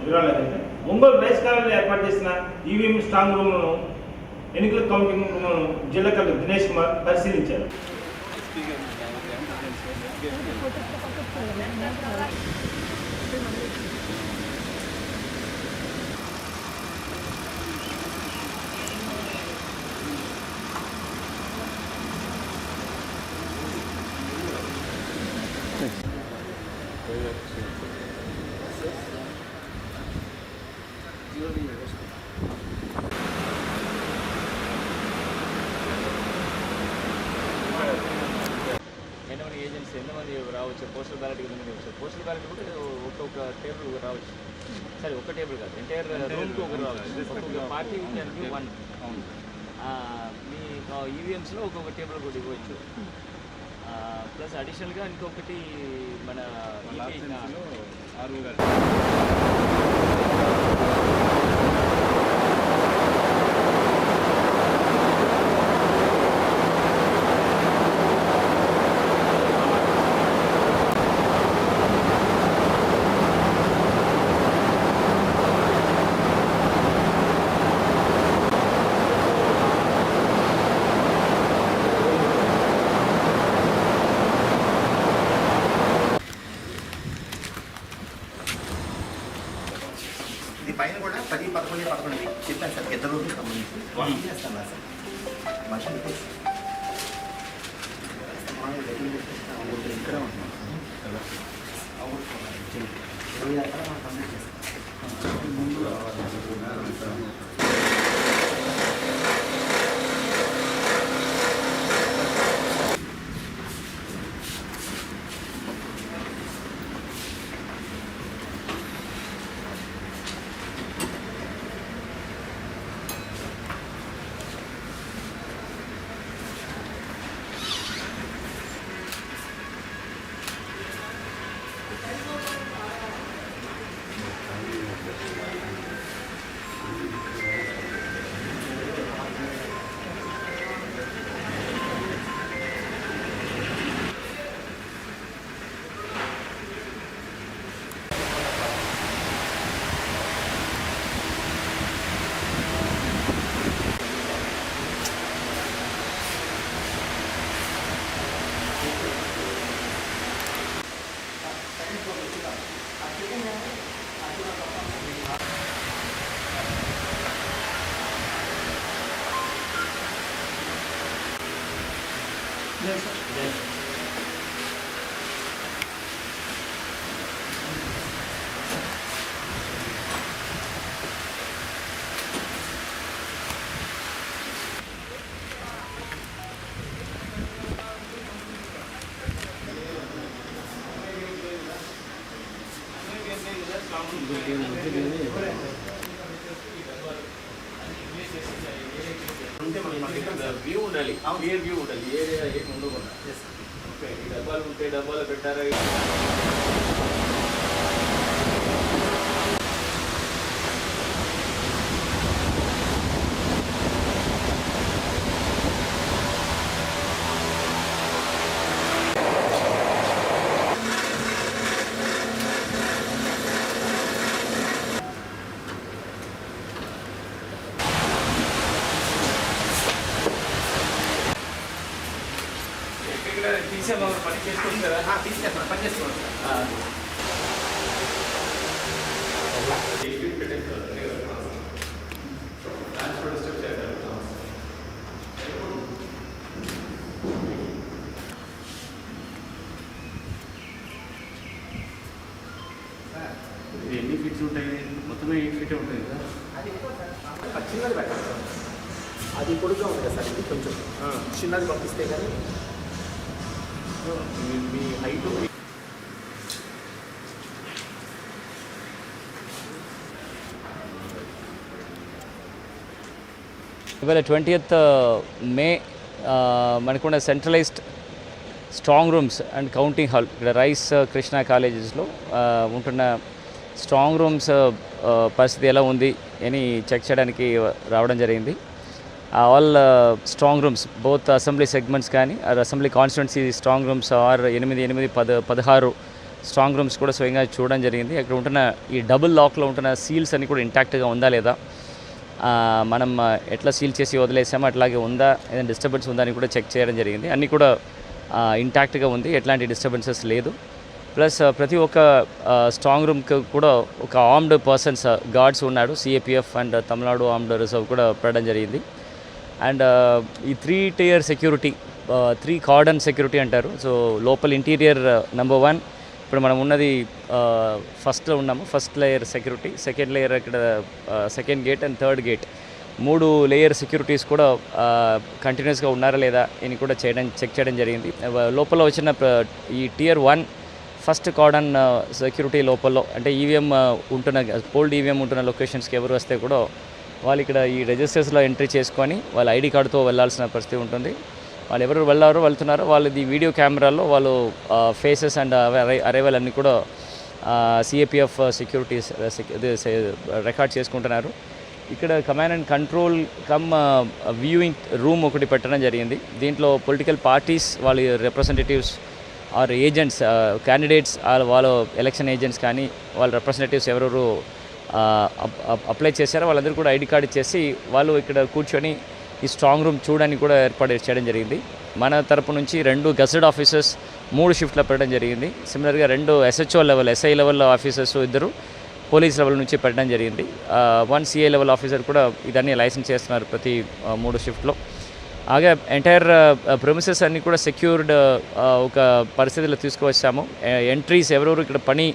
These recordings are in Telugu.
వివరాలు ఏంటంటే ఒంగోలు రైస్ కాలంలో ఏర్పాటు చేసిన ఈవీఎం స్ట్రాంగ్ రూమ్లను ఎన్నికల కౌంటింగ్ రూమ్లను జిల్లా కలెక్టర్ దినేష్ కుమార్ పరిశీలించారు. ఏజెన్సీ ఎంతమంది రావచ్చు, పోస్టల్ బ్యాలెట్ ఎంతమంది వచ్చారు, పోస్టల్ బ్యాలెట్ కూడా ఒక్కొక్క టేబుల్ రావచ్చు. సరే ఒక్క టేబుల్ కాదు, ఎంటైర్ రూమ్కి ఒకరు రావచ్చు. ఒక్కొక్క పార్టీ విషయానికి 1 మీ ఈవీఎంస్లో ఒక్కొక్క టేబుల్ కూడా ఇవ్వచ్చు. ప్లస్ అడిషనల్గా ఇంకొకటి మన ఇది పైన కూడా 10, 11, 11 చెప్పాను సార్. పెద్ద రోజులు సంబంధించి వాళ్ళు చేస్తాను సార్. మనుషులు ఇక్కడ ఉంటున్నాం 20 దాకా మనం కంప్లీట్ చేస్తాం. ముందు వ్యూ ఉండాలి, క్లియర్ వ్యూ ఉండాలి, ఏరియా ఏమి ఉండకూడదు. ఓకే, ఈ డబ్బాలు ఉంటే డబ్బాలు పెట్టారా? తీసేమో పని చేసుకుంటారా? తీసుకెళ్తాను, పని చేసుకోండి సార్. ఎన్ని ఫీట్స్ ఉంటాయి? మొత్తం 8 ఫీట్ ఉంటుంది కదా. అది చిన్నది పెట్టాలి సార్. అది పొడుగ్గా ఉంది కదా సార్, ఇది కొంచెం చిన్నది పంపిస్తే కానీ మీ హైట్ ఇవాళ 20th మే మనకున్న centralized strong rooms and counting hall ఇక్కడ రైస్ కృష్ణా కాలేజెస్లో ఉంటున్న స్ట్రాంగ్ రూమ్స్ పరిస్థితి ఎలా ఉంది అని చెక్ చేయడానికి రావడం జరిగింది. All strong rooms both assembly segments కానీ assembly constituency strong rooms are 8, 8, 10, 16 strong rooms కూడా స్వయంగా చూడడం జరిగింది. అక్కడ ఉంటున్న ఈ డబుల్ లాక్లో ఉంటున్న సీల్స్ అన్ని కూడా ఇంటాక్ట్గా ఉందా లేదా, మనం ఎట్లా సీల్ చేసి వదిలేసామో అట్లాగే ఉందా, ఏదైనా డిస్టర్బెన్స్ ఉందా అని కూడా చెక్ చేయడం జరిగింది. అన్నీ కూడా ఇంటాక్ట్గా ఉంది, ఎట్లాంటి డిస్టర్బెన్సెస్ లేదు. ప్లస్ ప్రతి ఒక్క స్ట్రాంగ్ రూమ్కి కూడా ఒక ఆర్మ్డ్ పర్సన్స్ గార్డ్స్ ఉన్నాడు, CAPF and Tamil Nadu armed reserve కూడా పెట్టడం జరిగింది. అండ్ ఈ 3 tier సెక్యూరిటీ, 3 cordon సెక్యూరిటీ అంటారు. సో లోపల ఇంటీరియర్ నెంబర్ 1 ఇప్పుడు మనం ఉన్నది ఫస్ట్లో ఉన్నాము, first layer security, second layer ఇక్కడ second gate and third gate, 3 layer securities కూడా కంటిన్యూస్గా ఉన్నారా లేదా అని కూడా చెక్ చేయడం జరిగింది. లోపల వచ్చిన ఈ Tier 1 ఫస్ట్ కార్డన్ సెక్యూరిటీ లోపల అంటే ఈవీఎం ఉంటున్న పోల్డ్ ఈవీఎం ఉంటున్న లొకేషన్స్కి ఎవరు వస్తే కూడా వాళ్ళు ఇక్కడ ఈ రిజిస్టర్స్లో ఎంట్రీ చేసుకొని వాళ్ళ ఐడి కార్డుతో వెళ్ళాల్సిన పరిస్థితి ఉంటుంది. వాళ్ళు ఎవరు వెళ్తున్నారో వాళ్ళది వీడియో కెమెరాల్లో వాళ్ళు ఫేసెస్ అండ్ అరైవల్ అన్నీ కూడా సిఏపిఎఫ్ సెక్యూరిటీస్ రికార్డ్ చేసుకుంటున్నారు. ఇక్కడ command and control come viewing room ఒకటి పెట్టడం జరిగింది. దీంట్లో పొలిటికల్ పార్టీస్ వాళ్ళ రిప్రజెంటేటివ్స్ ఆర్ ఏజెంట్స్, క్యాండిడేట్స్, వాళ్ళ ఎలక్షన్ ఏజెంట్స్ కానీ వాళ్ళ రిప్రజెంటేటివ్స్ ఎవరెవరు అప్లై చేశారో వాళ్ళందరూ కూడా ఐడి కార్డు ఇచ్చేసి వాళ్ళు ఇక్కడ కూర్చొని ఈ స్ట్రాంగ్ రూమ్ చూడడానికి కూడా ఏర్పాటు చేయడం జరిగింది. మన తరపు నుంచి 2 గజెట్ ఆఫీసర్స్ 3 షిఫ్ట్లో పెట్టడం జరిగింది. సిమిలర్గా 2 SHO level, SI level officers 2 police level నుంచి పెట్టడం జరిగింది. 1 CA లెవెల్ ఆఫీసర్ కూడా ఇదన్నీ లైసెన్స్ చేస్తున్నారు ప్రతి 3 షిఫ్ట్లో. అలాగే ఎంటైర్ ప్రెమిసెస్ అన్నీ కూడా సెక్యూర్డ్ ఒక పరిస్థితిలో తీసుకువచ్చాము. ఎంట్రీస్ ఎవరెవరు ఇక్కడ పని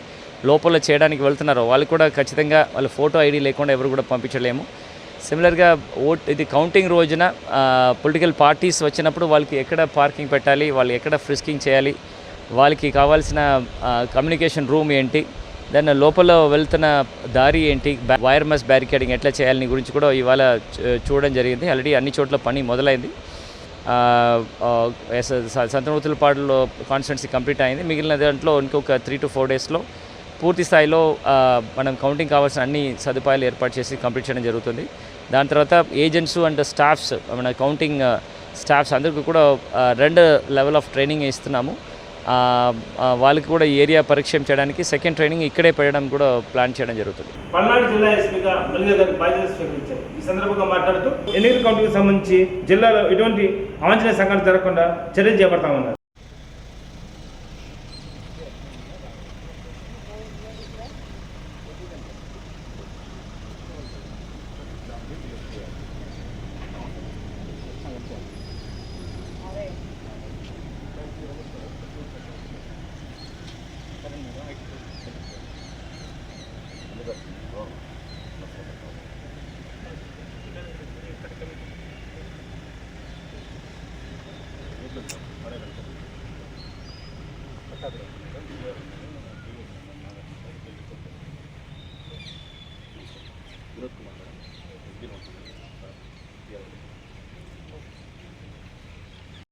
లోపల చేయడానికి వెళ్తున్నారో వాళ్ళు కూడా ఖచ్చితంగా వాళ్ళ ఫోటో ఐడి లేకుండా ఎవరు కూడా పంపించలేము. సిమిలర్గా ఇది కౌంటింగ్ రోజున పొలిటికల్ పార్టీస్ వచ్చినప్పుడు వాళ్ళకి ఎక్కడ పార్కింగ్ పెట్టాలి, వాళ్ళు ఎక్కడ ఫ్రిస్కింగ్ చేయాలి, వాళ్ళకి కావాల్సిన కమ్యూనికేషన్ రూమ్ ఏంటి, దాని లోపల వెళ్తున్న దారి ఏంటి, వైర్లెస్ బ్యారికేడింగ్ ఎట్లా చేయాలని గురించి కూడా ఇవాళ చూడడం జరిగింది. ఆల్రెడీ అన్ని చోట్ల పని మొదలైంది. సంతనూతులపాడులో కాన్స్టిట్యున్సీ కంప్లీట్ అయింది. మిగిలిన దాంట్లో ఇంకొక 3 to 4 daysలో పూర్తి స్థాయిలో మనం కౌంటింగ్ కావాల్సిన అన్ని సదుపాయాలు ఏర్పాటు చేసి కంప్లీట్ చేయడం జరుగుతుంది. దాని తర్వాత ఏజెంట్స్ అండ్ స్టాఫ్స్, మన కౌంటింగ్ స్టాఫ్స్ అందరికీ కూడా 2 లెవెల్ ఆఫ్ ట్రైనింగ్ ఇస్తున్నాము. వాళ్ళకి కూడా ఏరియా పరిచయం చేయడానికి సెకండ్ ట్రైనింగ్ ఇక్కడే పెట్టడం కూడా ప్లాన్ చేయడం జరుగుతుంది. పల్నాడు జిల్లా ఎస్పీగా మల్లిగా గారు బాధ్యతలు స్వీకరించారు. ఈ సందర్భంగా మాట్లాడుతూ ఎన్నికల కౌంటింగ్కి సంబంధించి జిల్లాలో ఎటువంటి అవాంఛనీయ సంఘటన జరగకుండా చర్యలు చేపడతామన్నారు.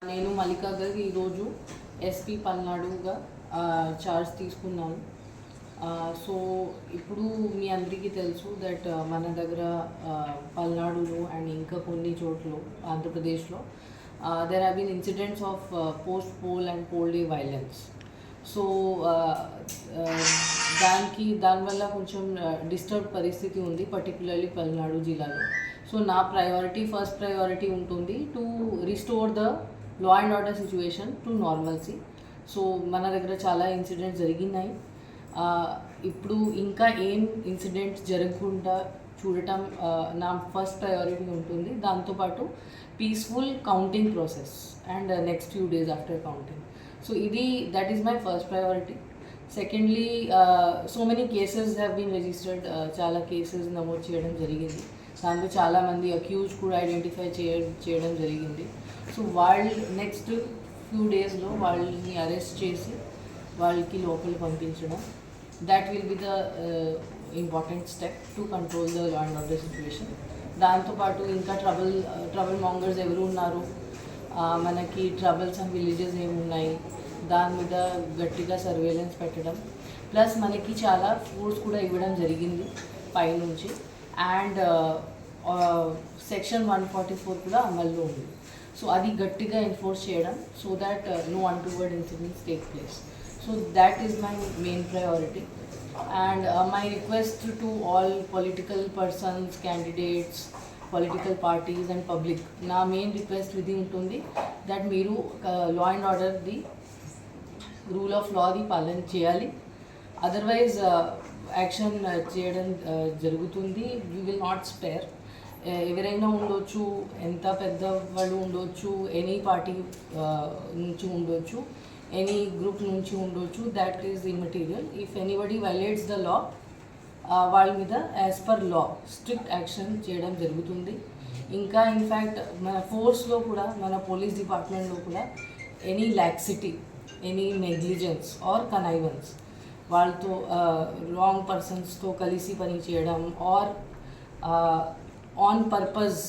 నేను మల్లికా గారు ఈరోజు ఎస్పీ పల్నాడుగా చార్జ్ తీసుకున్నాను. సో ఇప్పుడు మీ అందరికీ తెలుసు దట్ మన దగ్గర పల్నాడులో అండ్ ఇంకా కొన్ని చోట్ల ఆంధ్రప్రదేశ్లో there have been incidents of post-poll and poll day violence. So దానివల్ల కొంచెం డిస్టర్బ్ పరిస్థితి ఉంది, పర్టికులర్లీ పల్నాడు జిల్లాలో. సో నా ఫస్ట్ ప్రయారిటీ ఉంటుంది to restore the law and order situation to normalcy. So మన దగ్గర చాలా ఇన్సిడెంట్స్ జరిగినాయి. ఇప్పుడు ఇంకా ఏం ఇన్సిడెంట్స్ జరగకుండా చూడటం నా ఫస్ట్ ప్రయారిటీ ఉంటుంది. దాంతోపాటు peaceful counting process and next few days after counting. So that is my first priority. Secondly, so many cases have been registered. చాలా కేసెస్ నమోదు చేయడం జరిగింది. దాంట్లో చాలామంది అక్యూజ్ కూడా ఐడెంటిఫై చేయడం జరిగింది. సో వాళ్ళు నెక్స్ట్ ఫ్యూ డేస్లో వాళ్ళని అరెస్ట్ చేసి వాళ్ళకి లోపల పంపించడం, that will be the important step to control the law and order situation. దాంతోపాటు ఇంకా ట్రబుల్ మాంగర్స్ ఎవరు ఉన్నారు, మనకి ట్రబుల్స్ అండ్ విలేజెస్ ఏమున్నాయి, దాని మీద గట్టిగా సర్వేలెన్స్ పెట్టడం, ప్లస్ మనకి చాలా ఫోర్స్ కూడా ఇవ్వడం జరిగింది పైనుంచి. అండ్ సెక్షన్ 144 కూడా అమల్లో ఉంది. సో అది గట్టిగా ఎన్ఫోర్స్ చేయడం, so that no untoward incidents take place. So that is my main priority. And my request to all political persons, candidates, political parties and public, నా మెయిన్ రిక్వెస్ట్ ఇది ఉంటుంది దట్ మీరు లా అండ్ ఆర్డర్ది రూల్ ఆఫ్ లాది పాలన చేయాలి. అదర్వైజ్ యాక్షన్ చేయడం జరుగుతుంది. We will not spare. ఎవరైనా ఉండొచ్చు, ఎంత పెద్ద వాళ్ళు ఉండొచ్చు, ఎనీ పార్టీ నుంచి ఉండొచ్చు, ఎనీ గ్రూప్ నుంచి ఉండొచ్చు, that is immaterial. If anybody violates the law, వాళ్ళ మీద as per law strict action చేయడం జరుగుతుంది. ఇంకా ఇన్ఫ్యాక్ట్ మన ఫోర్స్లో కూడా, మన పోలీస్ డిపార్ట్మెంట్లో కూడా any laxity, any negligence are connivance, వాళ్ళతో రాంగ్ పర్సన్స్తో కలిసి పని చేయడం ఆర్ ఆన్ పర్పస్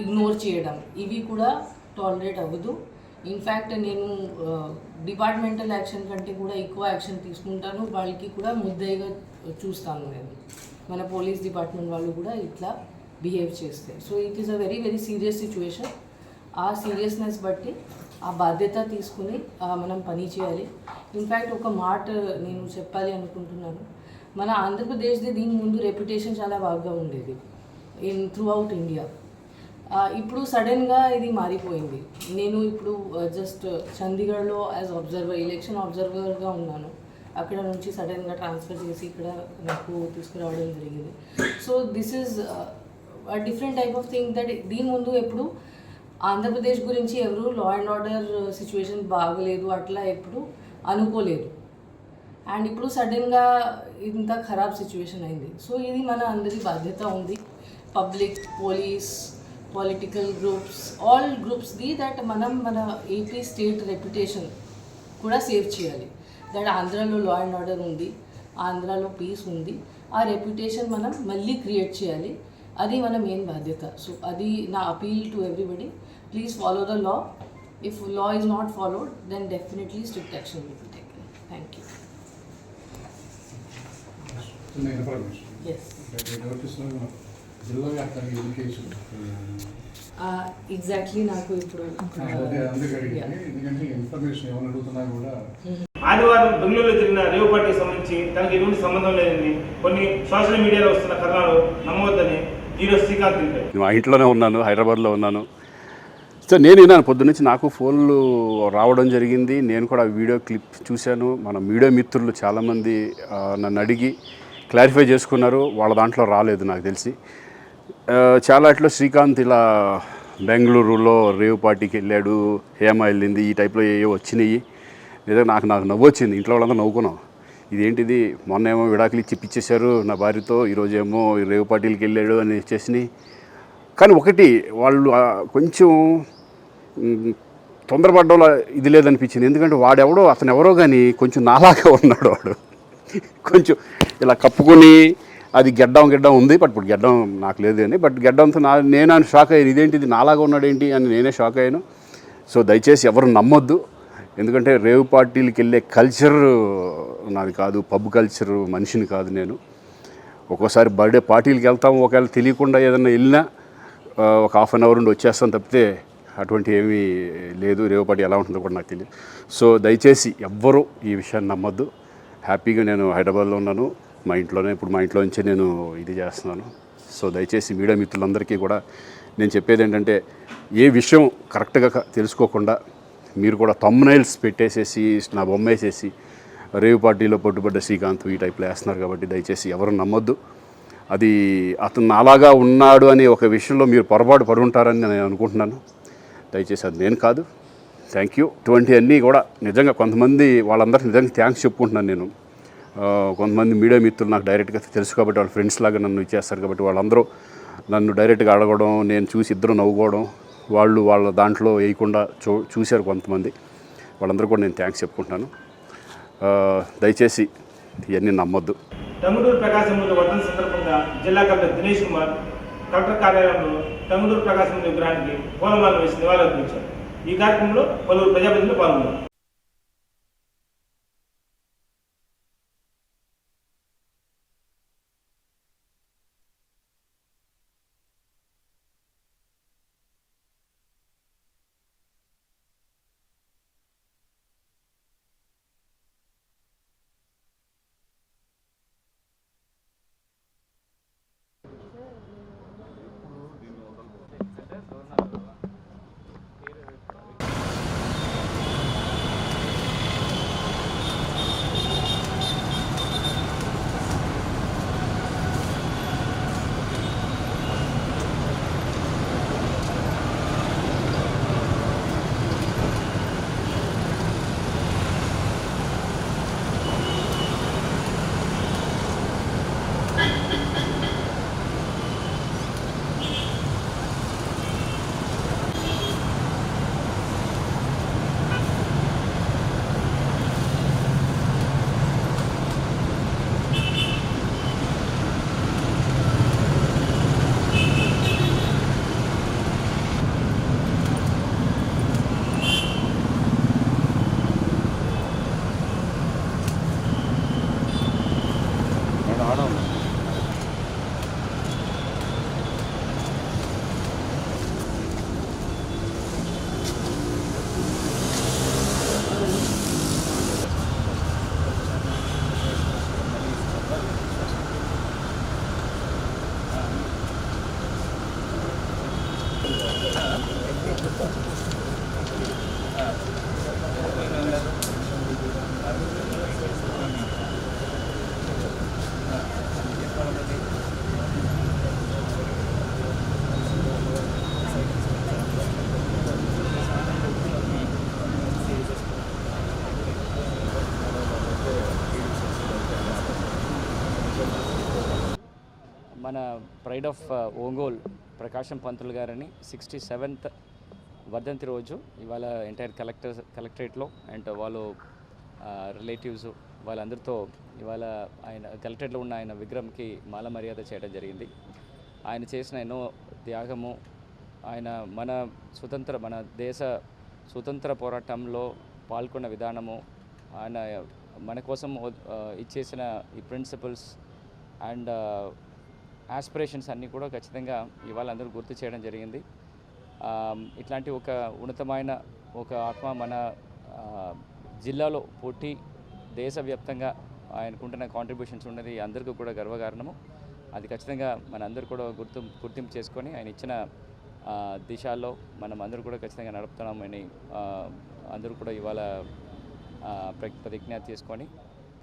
ఇగ్నోర్ చేయడం, ఇవి కూడా టాలరేట్ అవ్వదు. ఇన్ఫ్యాక్ట్ నేను డిపార్ట్మెంటల్ యాక్షన్ కంటే కూడా ఎక్కువ యాక్షన్ తీసుకుంటాను. వాళ్ళకి కూడా ముద్దయిగా చూస్తాను నేను, మన పోలీస్ డిపార్ట్మెంట్ వాళ్ళు కూడా ఇట్లా బిహేవ్ చేస్తే. So it is a very very serious situation. ఆ సీరియస్నెస్ బట్టి ఆ బాధ్యత తీసుకుని మనం పని చేయాలి. ఇన్ఫ్యాక్ట్ ఒక మాట నేను చెప్పాలి అనుకుంటున్నాను. మన ఆంధ్రప్రదేశ్ది దీని ముందు రెప్యుటేషన్ చాలా బాగా ఉండేది త్రూ అవుట్ ఇండియా. ఇప్పుడు సడన్గా ఇది మారిపోయింది. నేను ఇప్పుడు జస్ట్ చండీగఢ్లో యాజ్ అబ్జర్వర్, ఎలక్షన్ అబ్జర్వర్గా ఉన్నాను. అక్కడ నుంచి సడన్గా ట్రాన్స్ఫర్ చేసి ఇక్కడ నాకు తీసుకురావడం జరిగింది. So this is different type of thing that దీని ముందు ఎప్పుడు ఆంధ్రప్రదేశ్ గురించి ఎవరు లా అండ్ ఆర్డర్ సిచ్యువేషన్ బాగలేదు అట్లా ఎప్పుడు అనుకోలేదు. అండ్ ఇప్పుడు సడన్గా ఇంత ఖరాబ్ సిచ్యువేషన్ అయింది. సో ఇది మన అందరి బాధ్యత ఉంది, public, police, political groups, all గ్రూప్స్ది, దట్ మనం మన ఏపీ స్టేట్ రెప్యుటేషన్ కూడా సేవ్ చేయాలి. దట్ ఆంధ్రాలో లా అండ్ ఆర్డర్ ఉంది, ఆంధ్రాలో పీస్ ఉంది, ఆ రెప్యుటేషన్ మనం మళ్ళీ క్రియేట్ చేయాలి. అది మన మెయిన్ బాధ్యత. సో అది నా appeal to everybody. Please follow the law. If law is not followed, then definitely strict action will be taken. Thank you. Yes. Exactly నాకు ఇప్పుడు ఆదివారం బెంగళూరులో జరిగిన రేవు పార్టీకి సంబంధించి తనకి ఎటువంటి సంబంధం లేదని కొన్ని సోషల్ మీడియాలో వస్తున్న కథనాలు నమ్మవద్దని ఈరోజు శ్రీకాంత్ తెలిపారు. మా ఇంట్లోనే ఉన్నాను, హైదరాబాద్లో ఉన్నాను. సో నేను విన్నాను పొద్దున్నుంచి, నాకు ఫోన్లు రావడం జరిగింది. నేను కూడా వీడియో క్లిప్ చూశాను. మన మీడియా మిత్రులు చాలామంది నన్ను అడిగి క్లారిఫై చేసుకున్నారు. వాళ్ళ దాంట్లో రాలేదు నాకు తెలిసి. చాలా ఇట్లా శ్రీకాంత్ ఇలా బెంగళూరులో రేవ్ పార్టీకి వెళ్ళాడు, హేమ వెళ్ళింది, ఈ టైప్లో ఏవో వచ్చినాయి. నిజంగా నాకు నవ్వు వచ్చింది. ఇంట్లో వాళ్ళందరూ నవ్వుకున్నాం. ఇదేంటిది, మొన్న ఏమో విడాకులు ఇచ్చి పిచ్చేశారు నా భార్యతో, ఈరోజు ఏమో రేవ్ పార్టీలకి వెళ్ళాడు అని వచ్చేసినాయి. కానీ ఒకటి, వాళ్ళు కొంచెం తొందరపడ్డంలో ఇది లేదనిపించింది. ఎందుకంటే వాడెవడో, అతను ఎవరో కానీ కొంచెం నాలాగా ఉన్నాడు. వాడు కొంచెం ఇలా కప్పుకొని, అది గెడ్డం ఉంది, బట్ ఇప్పుడు గెడ్డం నాకు లేదు అని, బట్ గెడ్డంతో నేను షాక్ అయ్యాను. ఇదేంటిది నాలాగా ఉన్నాడు ఏంటి అని నేనే షాక్ అయ్యాను. సో దయచేసి ఎవరు నమ్మొద్దు. ఎందుకంటే రేవ్ పార్టీలకి వెళ్ళే కల్చర్ నాది కాదు, పబ్ కల్చర్ మనిషిని కాదు నేను. ఒక్కోసారి బర్త్డే పార్టీలకి వెళ్తాము, ఒకవేళ తెలియకుండా ఏదైనా వెళ్ళినా ఒక హాఫ్ అన్ అవర్ నుండి వచ్చేస్తాను తప్పితే అటువంటి ఏమీ లేదు. రేవ్ పార్టీ ఎలా ఉంటుందో కూడా నాకు తెలియదు. సో దయచేసి ఎవ్వరూ ఈ విషయాన్ని నమ్మొద్దు. హ్యాపీగా నేను హైదరాబాద్లో ఉన్నాను, మా ఇంట్లోనే. ఇప్పుడు మా ఇంట్లో నుంచే నేను ఇది చేస్తున్నాను. సో దయచేసి మీడియా మిత్రులందరికీ కూడా నేను చెప్పేది ఏంటంటే, ఏ విషయం కరెక్ట్గా తెలుసుకోకుండా మీరు కూడా థంబ్నైల్స్ పెట్టేసేసి, నా బొమ్మ వేసేసి రేవ్ పార్టీలో పట్టుబడ్డ శ్రీకాంత్ ఈ టైప్లో వేస్తున్నారు. కాబట్టి దయచేసి ఎవరు నమ్మొద్దు. అది అతను అలాగా ఉన్నాడు అనే ఒక విషయంలో మీరు పొరపాటు పడి ఉంటారని నేను అనుకుంటున్నాను. దయచేసి అది నేను కాదు. Thank you. ఇటువంటి అన్నీ కూడా నిజంగా కొంతమంది, వాళ్ళందరికీ నిజంగా థ్యాంక్స్ చెప్పుకుంటున్నాను నేను. కొంతమంది మీడియా మిత్రులు నాకు డైరెక్ట్గా తెలుసు కాబట్టి, వాళ్ళ ఫ్రెండ్స్ లాగా నన్ను ఇచ్చేస్తారు కాబట్టి, వాళ్ళందరూ నన్ను డైరెక్ట్గా అడగడం, నేను చూసి ఇద్దరు నవ్వుకోవడం, వాళ్ళు వాళ్ళ దాంట్లో వేయకుండా చూశారు కొంతమంది. వాళ్ళందరూ కూడా నేను థ్యాంక్స్ చెప్పుకుంటున్నాను. దయచేసి ఇవన్నీ నమ్మొద్దు. టంగుటూరు ప్రకాశంలో వర్ధంతి సందర్భంగా జిల్లా కలెక్టర్ దినేష్ కుమార్ కలెక్టర్ కార్యాలయంలో టంగుటూరు ప్రకాశం విగ్రహానికి పూలమాల వేసి నివాళులర్పించారు. ఈ కార్యక్రమంలో పలువురు ప్రజాప్రతినిధులు పాల్గొన్నారు. మన ప్రైడ్ ఆఫ్ ఒంగోల్ ప్రకాశం పంతులు గారని 67th వర్ధంతి రోజు ఇవాళ ఎంటైర్ కలెక్టరేట్లో అండ్ వాళ్ళు రిలేటివ్స్ వాళ్ళందరితో ఇవాళ ఆయన కలెక్టరేట్లో ఉన్న ఆయన విగ్రహంకి మాల మర్యాద చేయడం జరిగింది. ఆయన చేసిన ఎన్నో త్యాగము, ఆయన మన దేశ స్వతంత్ర పోరాటంలో పాల్గొన్న విధానము, ఆయన మన కోసం ఇచ్చేసిన ఈ ప్రిన్సిపల్స్ అండ్ ఆస్పిరేషన్స్ అన్నీ కూడా ఖచ్చితంగా ఇవాళ అందరూ గుర్తు చేయడం జరిగింది. ఇట్లాంటి ఒక ఉన్నతమైన ఒక ఆత్మ మన జిల్లాలో పుట్టి దేశవ్యాప్తంగా ఆయనకుంటున్న కాంట్రిబ్యూషన్స్ ఉన్నది అందరికీ కూడా గర్వకారణము. అది ఖచ్చితంగా మన అందరూ కూడా గుర్తింపు చేసుకొని ఆయన ఇచ్చిన దిశల్లో మనం అందరూ కూడా ఖచ్చితంగా నడుపుతున్నామని అందరూ కూడా ఇవాళ ప్రతిజ్ఞ తీసుకొని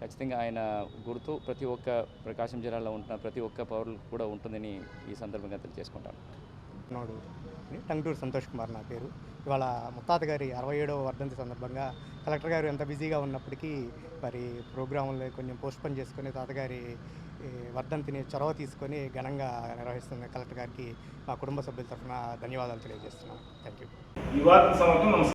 ఖచ్చితంగా ఆయన గుర్తు ప్రతి ఒక్క ప్రకాశం జిల్లాలో ఉంటున్న ప్రతి ఒక్క పౌరులకు కూడా ఉంటుందని ఈ సందర్భంగా తెలియజేసుకుంటాను. నాడు టంగుటూరు సంతోష్ కుమార్ నా పేరు. ఇవాళ ముత్తాత గారి 67వ వర్ధంతి సందర్భంగా కలెక్టర్ గారు ఎంత బిజీగా ఉన్నప్పటికీ మరి ప్రోగ్రాములు కొంచెం పోస్ట్పోన్ చేసుకొని తాతగారి వర్ధంతిని చొరవ తీసుకొని ఘనంగా నిర్వహిస్తున్న కలెక్టర్ గారికి మా కుటుంబ సభ్యుల తరఫున ధన్యవాదాలు తెలియజేస్తున్నాను. Thank you.